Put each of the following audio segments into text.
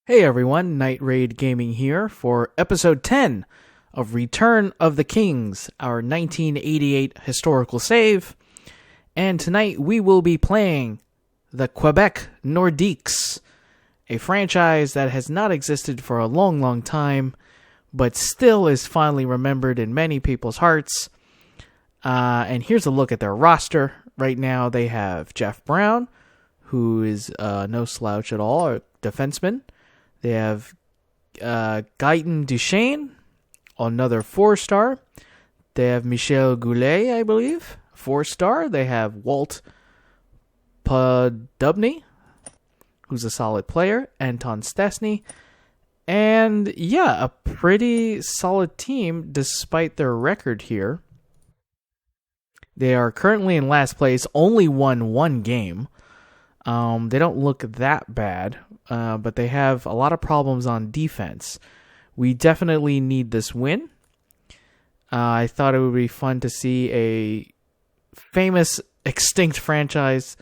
Hey everyone, Night Raid Gaming here for episode 10 of Return of the Kings, our 1988 historical save. And tonight we will be playing the Quebec Nordiques, a franchise that has not existed for a long time, but still is fondly remembered in many people's hearts. And here's a look at their roster. Right now they have Jeff Brown, who is no slouch at all, a defenseman. They have Gaëtan Duchesne, another 4-star. They have Michel Goulet, I believe, 4-star. They have Walt Podubny, who's a solid player. Anton Stesny. And yeah, a pretty solid team despite their record here. They are currently in last place, only won one game. They don't look that bad, but they have a lot of problems on defense. We definitely need this win. I thought it would be fun to see a famous extinct franchise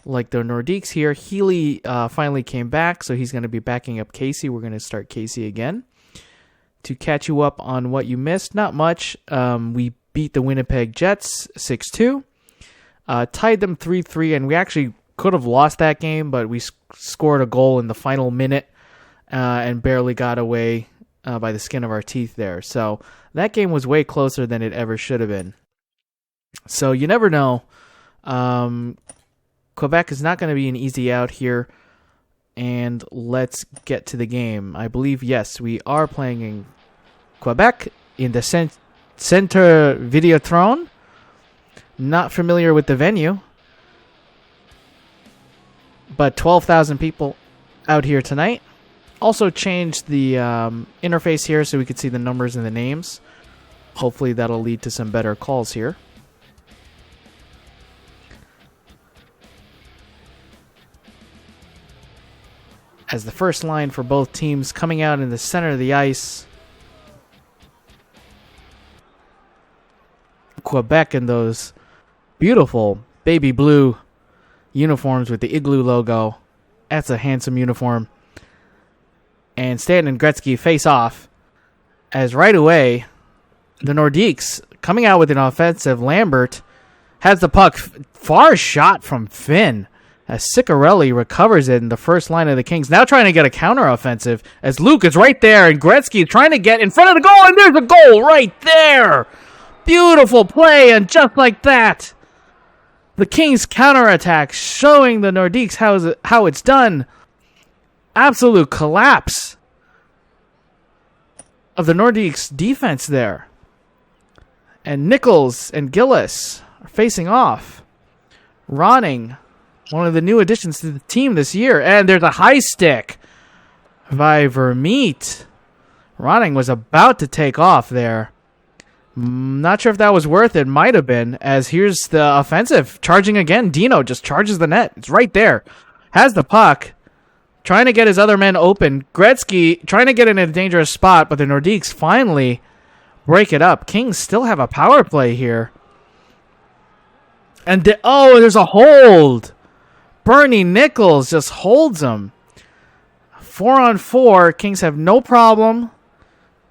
like the Nordiques here. Healy finally came back, so he's going to be backing up Casey. We're going to start Casey again. To catch you up on what you missed, not much. We beat the Winnipeg Jets 6-2. Tied them 3-3, and we actually could have lost that game, but we scored a goal in the final minute and barely got away by the skin of our teeth there. So that game was way closer than it ever should have been. So you never know. Quebec is not going to be an easy out here. And let's get to the game. I believe, yes, we are playing in Quebec in the Centre Videotron. Not familiar with the venue, but 12,000 people out here tonight. Also changed the interface here so we could see the numbers and the names. Hopefully that'll lead to some better calls here. As the first line for both teams coming out in the center of the ice. Quebec in those beautiful baby blue uniforms with the Igloo logo. That's a handsome uniform. And Stanton and Gretzky face off as right away the Nordiques coming out with an offensive. Lambert has the puck, far shot from Finn as Ciccarelli recovers it in the first line of the Kings. Now trying to get a counteroffensive as Luke is right there and Gretzky trying to get in front of the goal, and there's a goal right there. Beautiful play, and just like that, the Kings counterattack, showing the Nordiques how it's done. Absolute collapse of the Nordiques defense there. And Nichols and Gillis are facing off. Ronning, one of the new additions to the team this year. And there's a high stick by Vermeet. Ronning was about to take off there. Not sure if that was worth it. Might have been, as here's the offensive. Charging again. Dino just charges the net. It's right there. Has the puck. Trying to get his other men open. Gretzky trying to get in a dangerous spot, but the Nordiques finally break it up. Kings still have a power play here. And there's a hold. Bernie Nichols just holds him. 4-on-4. Kings have no problem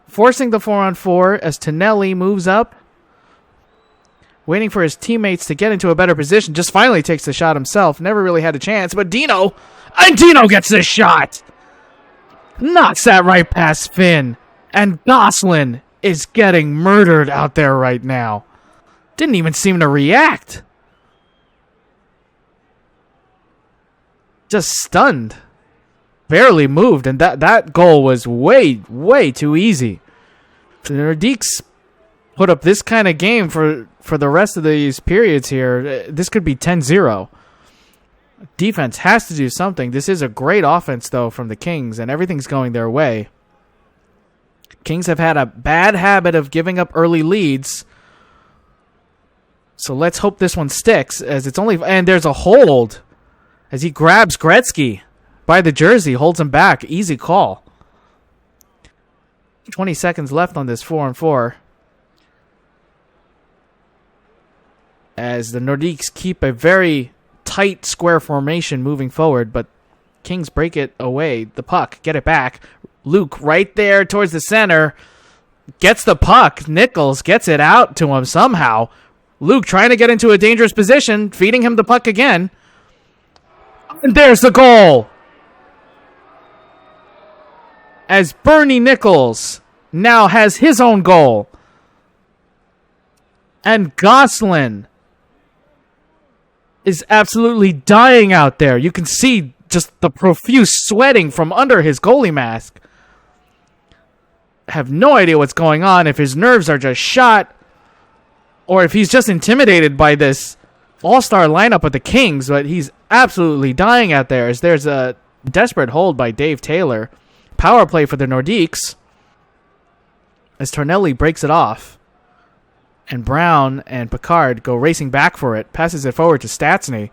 forcing the 4-on-4 as Tonelli moves up. Waiting for his teammates to get into a better position. Just finally takes the shot himself. Never really had a chance. But Dino gets the shot. Knocks that right past Finn. And Gosselin is getting murdered out there right now. Didn't even seem to react. Just stunned. Barely moved. And that goal was way too easy. The Nordiques put up this kind of game for the rest of these periods here. This could be 10-0. Defense has to do something. This is a great offense, though, from the Kings, and everything's going their way. Kings have had a bad habit of giving up early leads. So let's hope this one sticks, as it's only... And there's a hold as he grabs Gretzky by the jersey, holds him back. Easy call. 20 seconds left on this 4-on-4. As the Nordiques keep a very tight square formation moving forward, but Kings break it away. The puck, get it back. Luke right there towards the center. Gets the puck. Nichols gets it out to him somehow. Luke trying to get into a dangerous position, feeding him the puck again. And there's the goal. As Bernie Nichols now has his own goal. And Gosselin is absolutely dying out there. You can see just the profuse sweating from under his goalie mask. Have no idea what's going on, if his nerves are just shot or if he's just intimidated by this all-star lineup of the Kings, but he's absolutely dying out there as there's a desperate hold by Dave Taylor. Power play for the Nordiques as Tornelli breaks it off. And Brown and Picard go racing back for it. Passes it forward to Stastny.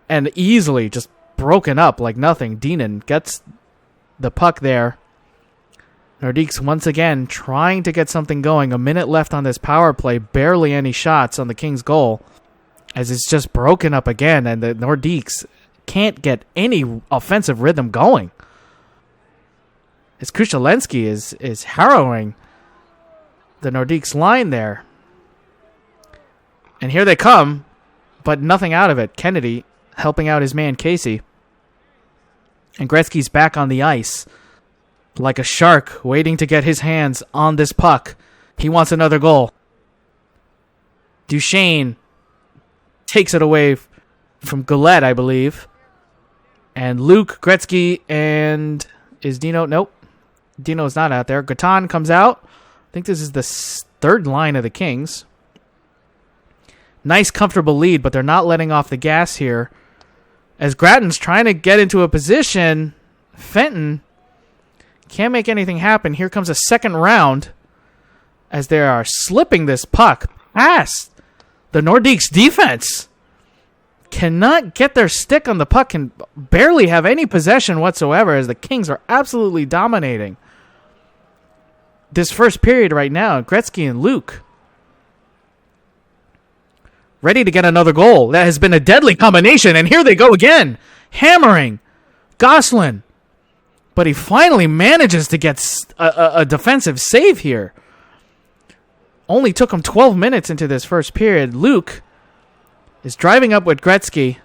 And easily just broken up like nothing. Deanon gets the puck there. Nordiques once again trying to get something going. A minute left on this power play. Barely any shots on the Kings' goal. As it's just broken up again. And the Nordiques can't get any offensive rhythm going. As Kushelensky is harrowing the Nordiques line there. And here they come, but nothing out of it. Kennedy helping out his man Casey. And Gretzky's back on the ice like a shark waiting to get his hands on this puck. He wants another goal. Duchesne takes it away from Goulet, I believe. And Luke, Gretzky, and is Dino? Nope. Dino's not out there. Gatan comes out. I think this is the third line of the Kings. Nice, comfortable lead, but they're not letting off the gas here. As Grattan's trying to get into a position, Fenton can't make anything happen. Here comes a second round as they are slipping this puck past the Nordiques defense. Cannot get their stick on the puck, can barely have any possession whatsoever as the Kings are absolutely dominating this first period right now. Gretzky and Luke ready to get another goal. That has been a deadly combination, and here they go again, hammering Gosselin. But he finally manages to get a defensive save here. Only took him 12 minutes into this first period. Luke is driving up with Gretzky.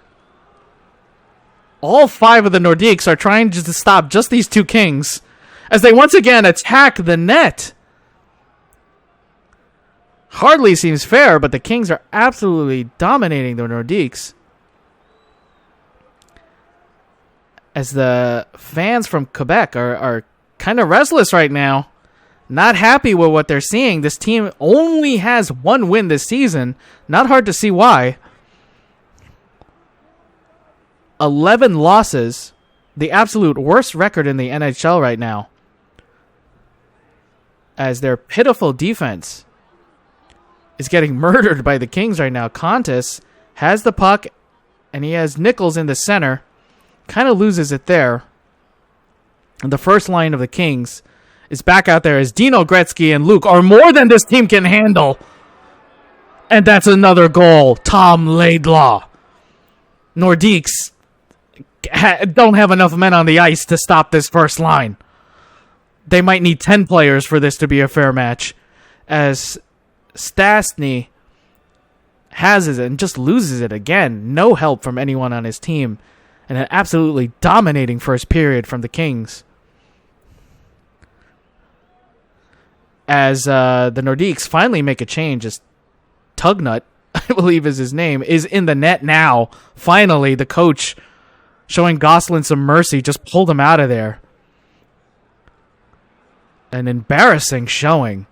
All five of the Nordiques are trying to stop just these two Kings as they once again attack the net. Hardly seems fair, but the Kings are absolutely dominating the Nordiques. As the fans from Quebec are kind of restless right now. Not happy with what they're seeing. This team only has one win this season. Not hard to see why. 11 losses. The absolute worst record in the NHL right now. As their pitiful defense is getting murdered by the Kings right now. Contis has the puck, and he has Nichols in the center. Kind of loses it there. And the first line of the Kings is back out there as Dino, Gretzky, and Luke are more than this team can handle. And that's another goal. Tom Laidlaw. Nordiques don't have enough men on the ice to stop this first line. They might need 10 players for this to be a fair match. As Stastny has it and just loses it again. No help from anyone on his team. And an absolutely dominating first period from the Kings. As the Nordiques finally make a change, as Tugnut, I believe is his name, is in the net now. Finally, the coach, showing Gosselin some mercy, just pulled him out of there. An embarrassing showing.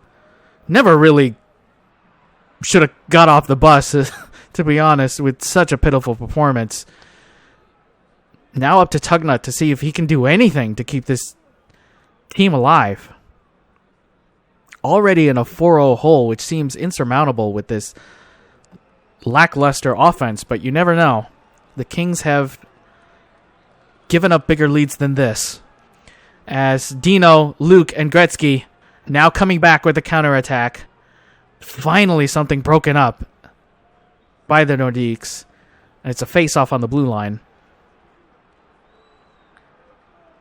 Never really should have got off the bus, to be honest, with such a pitiful performance. Now up to Tugnut to see if he can do anything to keep this team alive. Already in a 4-0 hole, which seems insurmountable with this lackluster offense, but you never know. The Kings have given up bigger leads than this. As Dino, Luke, and Gretzky now coming back with the counterattack. Finally something broken up by the Nordiques. And it's a face-off on the blue line.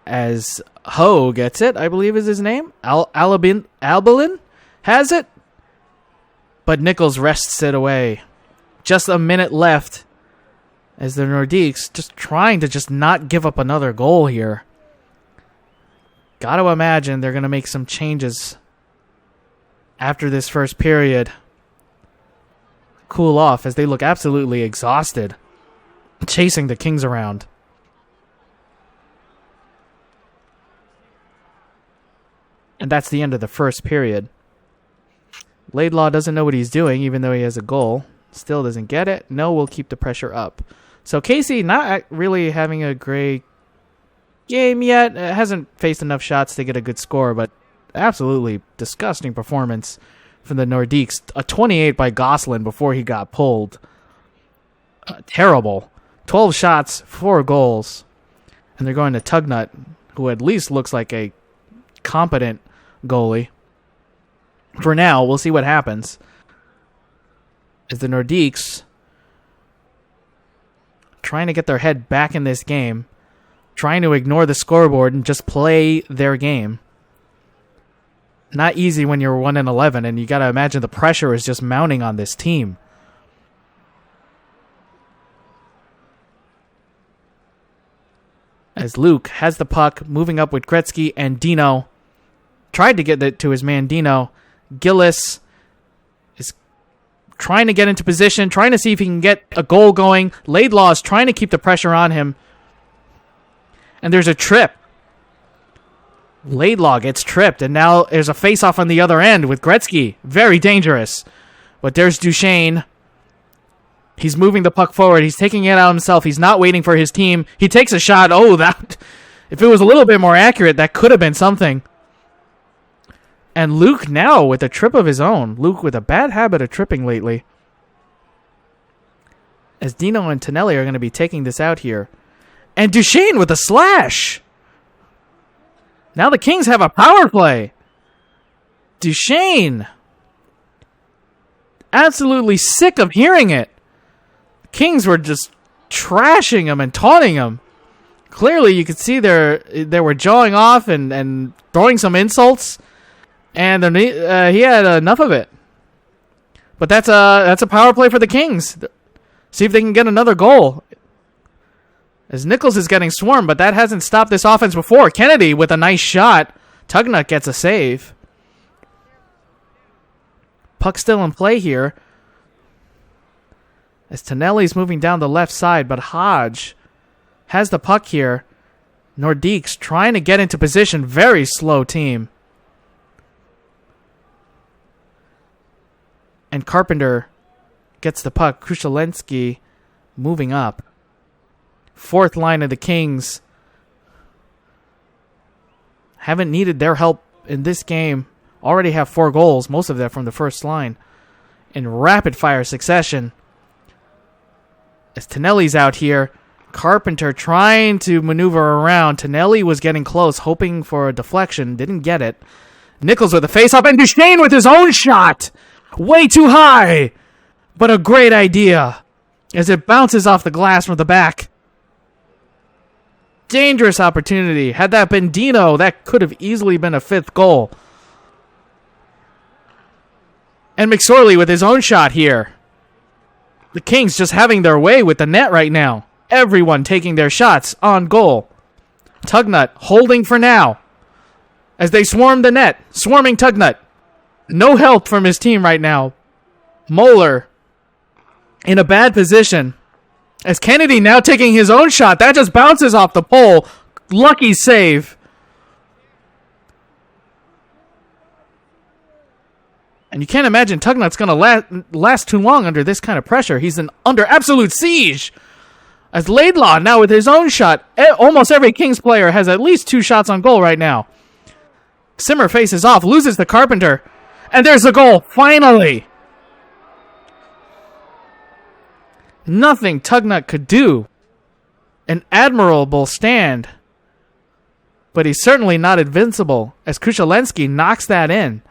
as Ho gets it, I believe is his name. Albelin has it. But Nichols wrests it away. Just a minute left as the Nordiques just trying to just not give up another goal here. Got to imagine they're going to make some changes after this first period. Cool off as they look absolutely exhausted, chasing the Kings around. And that's the end of the first period. Laidlaw doesn't know what he's doing, even though he has a goal. Still doesn't get it. No, we'll keep the pressure up. So Casey not really having a great game yet. Hasn't faced enough shots to get a good score, but absolutely disgusting performance from the Nordiques. A 28 by Gosselin before he got pulled. Terrible. 12 shots, 4 goals. And they're going to Tugnut, who at least looks like a competent goalie. For now, we'll see what happens. As the Nordiques trying to get their head back in this game, trying to ignore the scoreboard and just play their game. Not easy when you're 1-11, and you got to imagine the pressure is just mounting on this team. As Luke has the puck, moving up with Gretzky and Dino. Tried to get it to his man Dino. Gillis is trying to get into position, trying to see if he can get a goal going. Laidlaw is trying to keep the pressure on him. And there's a trip. Laidlaw gets tripped, and now there's a face-off on the other end with Gretzky. Very dangerous. But there's Duchesne. He's moving the puck forward. He's taking it out himself. He's not waiting for his team. He takes a shot. Oh, that... If it was a little bit more accurate, that could have been something. And Luke now with a trip of his own. Luke with a bad habit of tripping lately. As Dino and Tonelli are going to be taking this out here. And Duchesne with a slash. Now the Kings have a power play. Duchesne. Absolutely sick of hearing it. The Kings were just trashing him and taunting him. Clearly you could see they were jawing off and throwing some insults. And he had enough of it. But that's a power play for the Kings. See if they can get another goal. As Nichols is getting swarmed, but that hasn't stopped this offense before. Kennedy with a nice shot. Tugnut gets a save. Puck still in play here. As Tonelli's moving down the left side, but Hodge has the puck here. Nordiques trying to get into position. Very slow team. And Carpenter gets the puck. Krushelensky moving up. Fourth line of the Kings haven't needed their help in this game. Already have 4 goals, most of that from the first line. In rapid fire succession. As Tonelli's out here, Carpenter trying to maneuver around. Tonelli was getting close, hoping for a deflection. Didn't get it. Nichols with a face-off, and Duchesne with his own shot. Way too high. But a great idea. As it bounces off the glass from the back. Dangerous opportunity. Had that been Dino, that could have easily been a 5th goal. And McSorley with his own shot here. The Kings just having their way with the net right now. Everyone taking their shots on goal. Tugnut holding for now. As they swarm the net. Swarming Tugnut. No help from his team right now. Moeller in a bad position. As Kennedy now taking his own shot. That just bounces off the pole. Lucky save. And you can't imagine Tugnut's going to last too long under this kind of pressure. He's under absolute siege. As Laidlaw now with his own shot. Almost every Kings player has at least 2 shots on goal right now. Simmer faces off. Loses the Carpenter. And there's a goal. Finally. Nothing Tugnut could do. An admirable stand. But he's certainly not invincible. As Krushelensky knocks that in.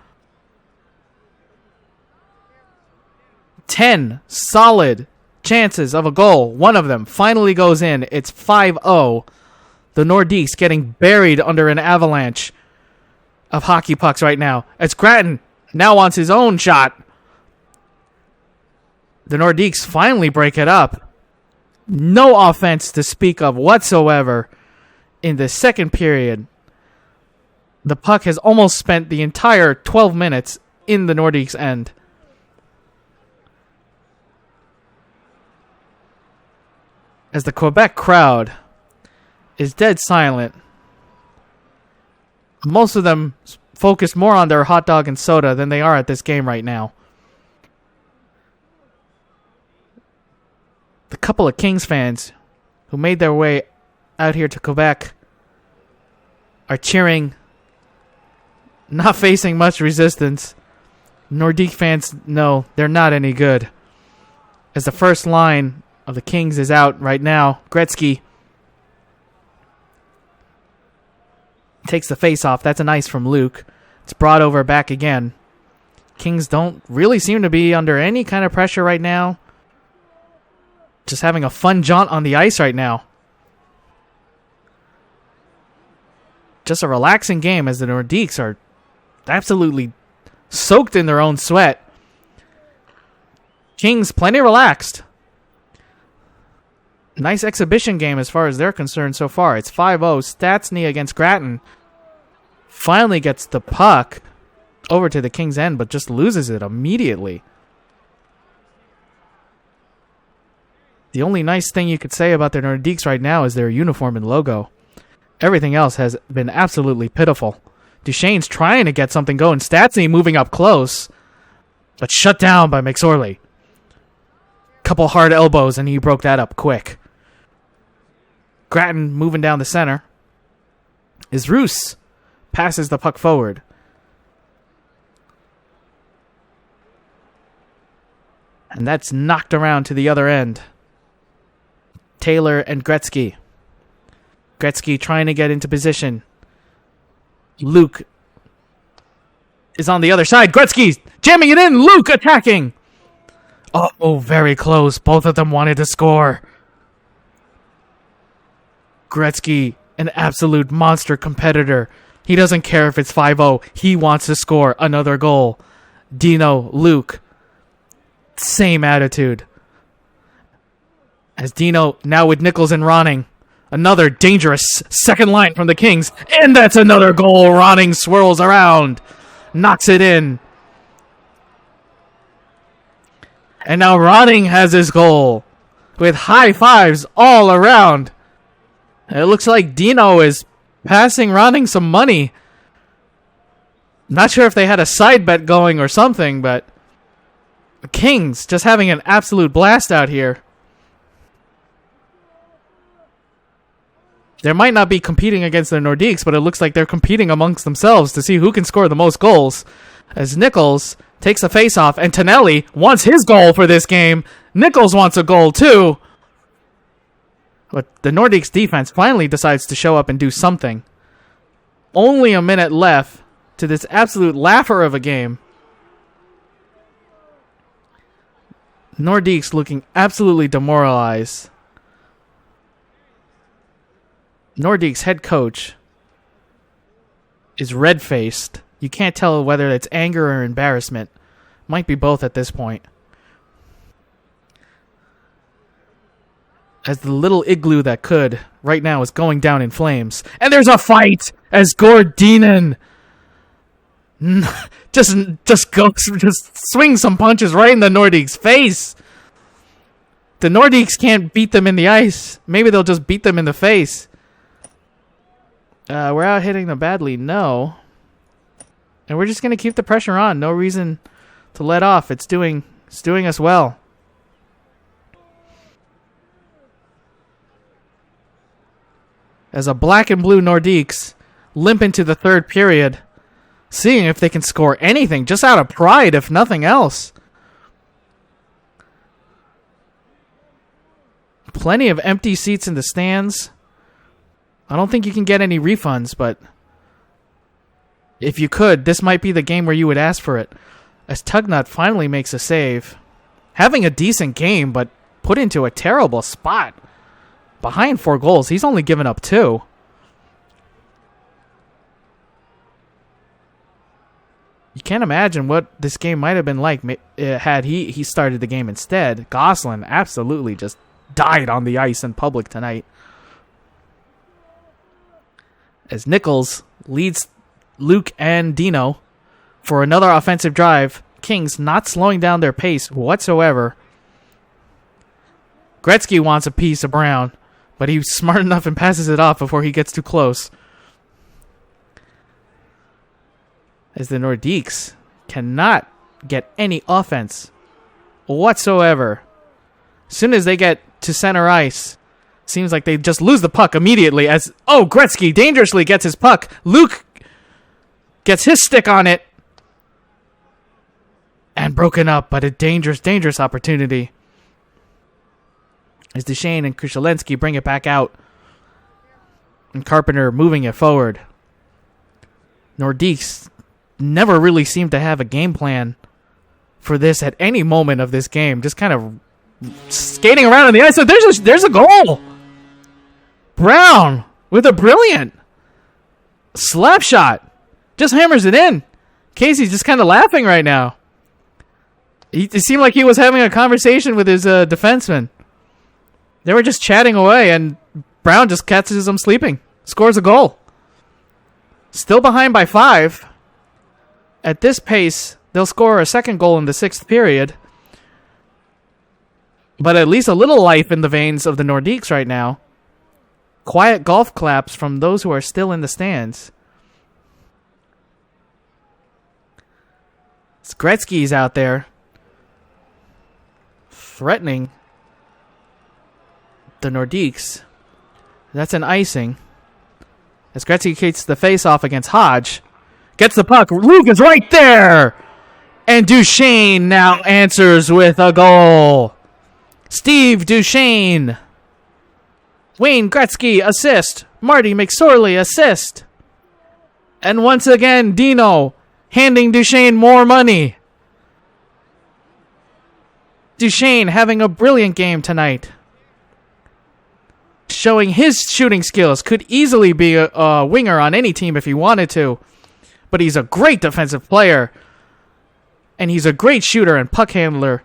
10 solid chances of a goal. One of them finally goes in. It's 5-0. The Nordiques getting buried under an avalanche of hockey pucks right now. As Grattan now wants his own shot. The Nordiques finally break it up. No offense to speak of whatsoever in the second period. The puck has almost spent the entire 12 minutes in the Nordiques' end. As the Quebec crowd is dead silent, most of them focus more on their hot dog and soda than they are at this game right now. The couple of Kings fans who made their way out here to Quebec are cheering, not facing much resistance. Nordique fans know they're not any good. As the first line of the Kings is out right now, Gretzky takes the face off. That's a nice from Luke. It's brought over back again. Kings don't really seem to be under any kind of pressure right now. Just having a fun jaunt on the ice right now. Just a relaxing game as the Nordiques are absolutely soaked in their own sweat. Kings plenty relaxed. Nice exhibition game as far as they're concerned so far. It's 5-0. Stastny against Grattan. Finally gets the puck over to the Kings' end, but just loses it immediately. The only nice thing you could say about the Nordiques right now is their uniform and logo. Everything else has been absolutely pitiful. Duchesne's trying to get something going. Stastny moving up close, but shut down by McSorley. Couple hard elbows, and he broke that up quick. Grattan moving down the center. Is Roos passes the puck forward. And that's knocked around to the other end. Taylor and Gretzky. Gretzky trying to get into position. Luke is on the other side. Gretzky jamming it in. Luke attacking. Oh, very close. Both of them wanted to score. Gretzky, an absolute monster competitor. He doesn't care if it's 5-0. He wants to score another goal. Dino, Luke, same attitude. As Dino now with Nichols and Ronning. Another dangerous second line from the Kings. And that's another goal. Ronning swirls around. Knocks it in. And now Ronning has his goal. With high fives all around. It looks like Dino is passing Ronning some money. Not sure if they had a side bet going or something, but the Kings just having an absolute blast out here. They might not be competing against the Nordiques, but it looks like they're competing amongst themselves to see who can score the most goals. As Nichols takes a face-off, and Tonelli wants his goal for this game. Nichols wants a goal too. But the Nordiques defense finally decides to show up and do something. Only a minute left to this absolute laugher of a game. Nordiques looking absolutely demoralized. Nordiques head coach is red-faced. You can't tell whether it's anger or embarrassment. Might be both at this point. As the little igloo that could right now is going down in flames. And there's a fight as Gordinen just swings some punches right in the Nordiques' face. The Nordiques can't beat them in the ice. Maybe they'll just beat them in the face. We're out hitting them badly. No. And we're just going to keep the pressure on. No reason to let off. It's doing us well. As a black and blue Nordiques limp into the third period, seeing if they can score anything, just out of pride, if nothing else. Plenty of empty seats in the stands. I don't think you can get any refunds, but if you could, this might be the game where you would ask for it. As Tugnut finally makes a save. Having a decent game, but put into a terrible spot. Behind 4 goals, he's only given up 2. can't imagine what this game might have been like had he started the game instead. Gosselin absolutely just died on the ice in public tonight. As Nichols leads Luke and Dino for another offensive drive. Kings not slowing down their pace whatsoever. Gretzky wants a piece of Brown, but he's smart enough and passes it off before he gets too close. As the Nordiques cannot get any offense whatsoever. As soon as they get to center ice, seems like they just lose the puck immediately as, Gretzky dangerously gets his puck. Luke gets his stick on it. And broken up, but a dangerous opportunity. As Duchesne and Krushelensky bring it back out. And Carpenter moving it forward. Nordiques never really seemed to have a game plan for this at any moment of this game. Just kind of skating around on the ice. So there's a goal. Brown with a brilliant slap shot. Just hammers it in. Casey's just kind of laughing right now. It seemed like he was having a conversation with his defenseman. They were just chatting away, and Brown just catches him sleeping. Scores a goal. Still behind by 5. At this pace, they'll score a second goal in the 6th period. But at least a little life in the veins of the Nordiques right now. Quiet golf claps from those who are still in the stands. Gretzky's out there. Threatening the Nordiques. That's an icing. As Gretzky gets the face-off against Hodge. Gets the puck. Luke is right there! And Duchesne now answers with a goal. Steve Duchesne. Wayne Gretzky assist. Marty McSorley assist. And once again, Dino handing Duchesne more money. Duchesne having a brilliant game tonight. Showing his shooting skills. Could easily be a winger on any team if he wanted to. But he's a great defensive player. And he's a great shooter and puck handler.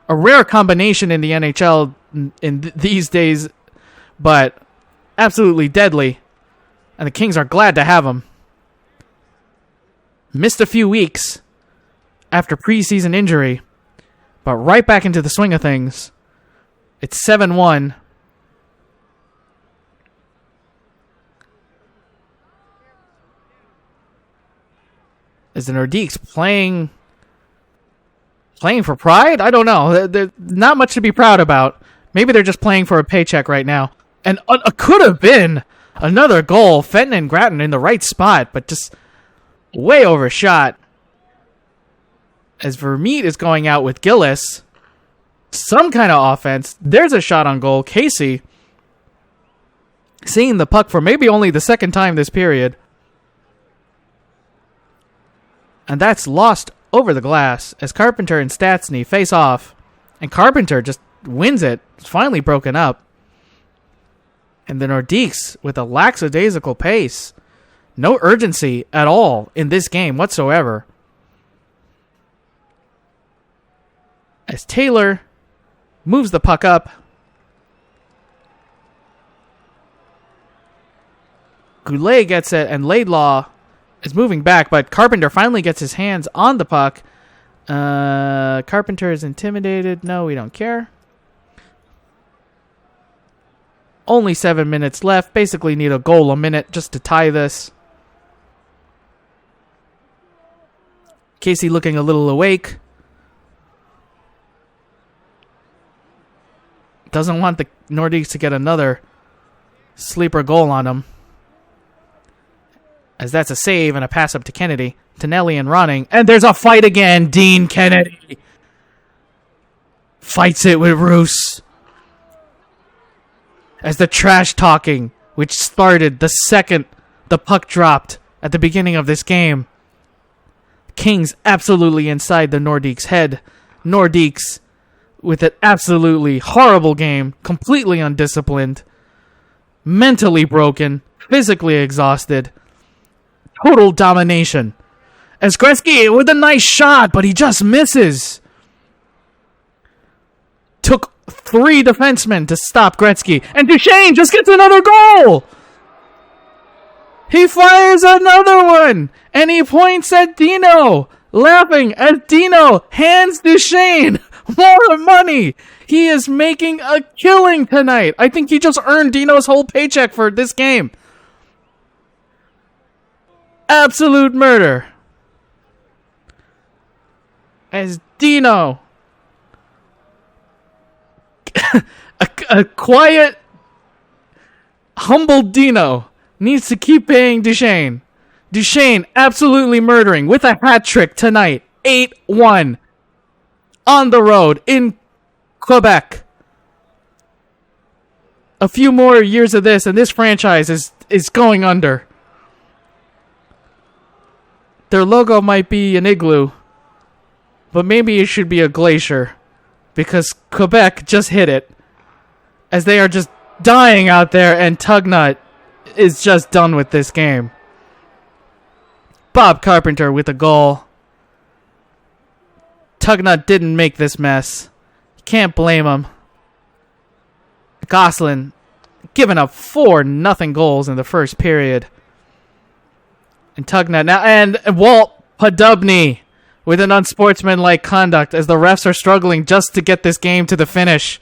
A rare combination in the NHL in these days. But absolutely deadly. And the Kings are glad to have him. Missed a few weeks after preseason injury. But right back into the swing of things. It's 7-1. Is the Nordiques playing for pride? I don't know. There's not much to be proud about. Maybe they're just playing for a paycheck right now. And could have been another goal. Fenton and Grattan in the right spot, but just way overshot. As Vermeet is going out with Gillis. Some kind of offense. There's a shot on goal. Casey seeing the puck for maybe only the second time this period. And that's lost over the glass as Carpenter and Stastny face off. And Carpenter just wins it. It's finally broken up. And the Nordiques with a lackadaisical pace. No urgency at all in this game whatsoever. As Taylor moves the puck up. Goulet gets it, and Laidlaw is moving back, but Carpenter finally gets his hands on the puck. Carpenter is intimidated. No, we don't care. Only 7 minutes left. Basically need a goal a minute just to tie this. Casey looking a little awake. Doesn't want the Nordiques to get another sleeper goal on him. As that's a save and a pass up to Kennedy. Tonelli and Ronning. And there's a fight again. Dean Kennedy fights it with Roos. As the trash talking, which started the second the puck dropped at the beginning of this game. Kings absolutely inside the Nordiques' head. Nordiques with an absolutely horrible game. Completely undisciplined. Mentally broken. Physically exhausted. Total domination. As Gretzky with a nice shot, but he just misses. Took 3 defensemen to stop Gretzky. And Duchesne just gets another goal. He fires another one. And he points at Dino. Laughing as Dino hands Duchesne more money. He is making a killing tonight. I think he just earned Dino's whole paycheck for this game. Absolute murder. As Dino, a quiet, humble Dino, needs to keep paying Duchesne. Duchesne absolutely murdering with a hat trick tonight. 8-1 on the road in Quebec. A few more years of this and this franchise is going under. Their logo might be an igloo, but maybe it should be a glacier, because Quebec just hit it as they are just dying out there, and Tugnut is just done with this game. Bob Carpenter with a goal. Tugnut didn't make this mess. You can't blame him. Gosselin giving up 4-0 goals in the first period. And Tugnut now, and Walt Podubny with an unsportsmanlike conduct as the refs are struggling just to get this game to the finish.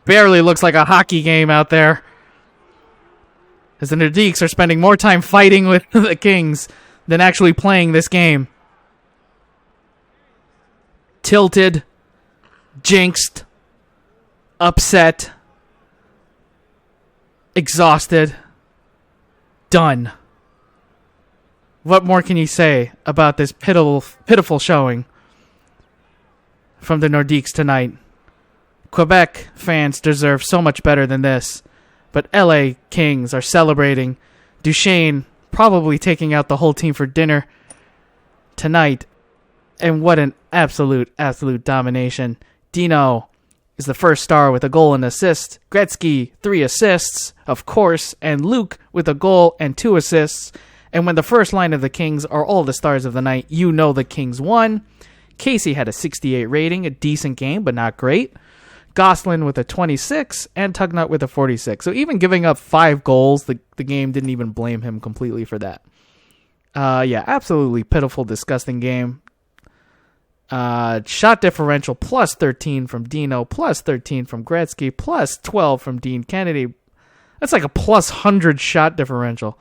Barely looks like a hockey game out there, as the Nordiques are spending more time fighting with the Kings than actually playing this game. Tilted, jinxed, upset, exhausted, done. What more can you say about this pitiful showing from the Nordiques tonight? Quebec fans deserve so much better than this, but LA Kings are celebrating. Duchesne probably taking out the whole team for dinner tonight. And what an absolute domination. Dino is the first star with a goal and assist. Gretzky, 3 assists, of course, and Luke with a goal and 2 assists. And when the first line of the Kings are all the stars of the night, you know the Kings won. Casey had a 68 rating, a decent game, but not great. Gosselin with a 26, and Tugnut with a 46. So even giving up 5 goals, the game didn't even blame him completely for that. Yeah, absolutely pitiful, disgusting game. Shot differential plus 13 from Dino, plus 13 from Gretzky, plus 12 from Dean Kennedy. That's like a plus 100 shot differential.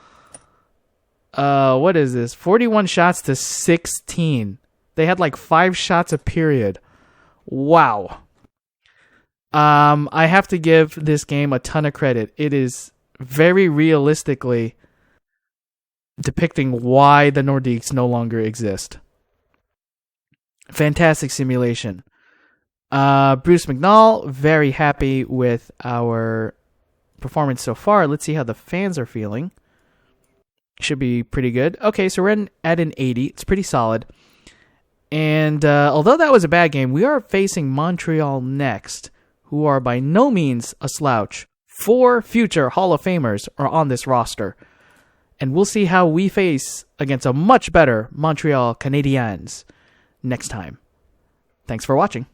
What is this? 41 shots to 16. They had like 5 shots a period. Wow. I have to give this game a ton of credit. It is very realistically depicting why the Nordiques no longer exist. Fantastic simulation. Bruce McNall, very happy with our performance so far. Let's see how the fans are feeling. Should be pretty good. Okay, so we're at an 80. It's pretty solid. And although that was a bad game, we are facing Montreal next, who are by no means a slouch. 4 future Hall of Famers are on this roster. And we'll see how we face against a much better Montreal Canadiens next time. Thanks for watching.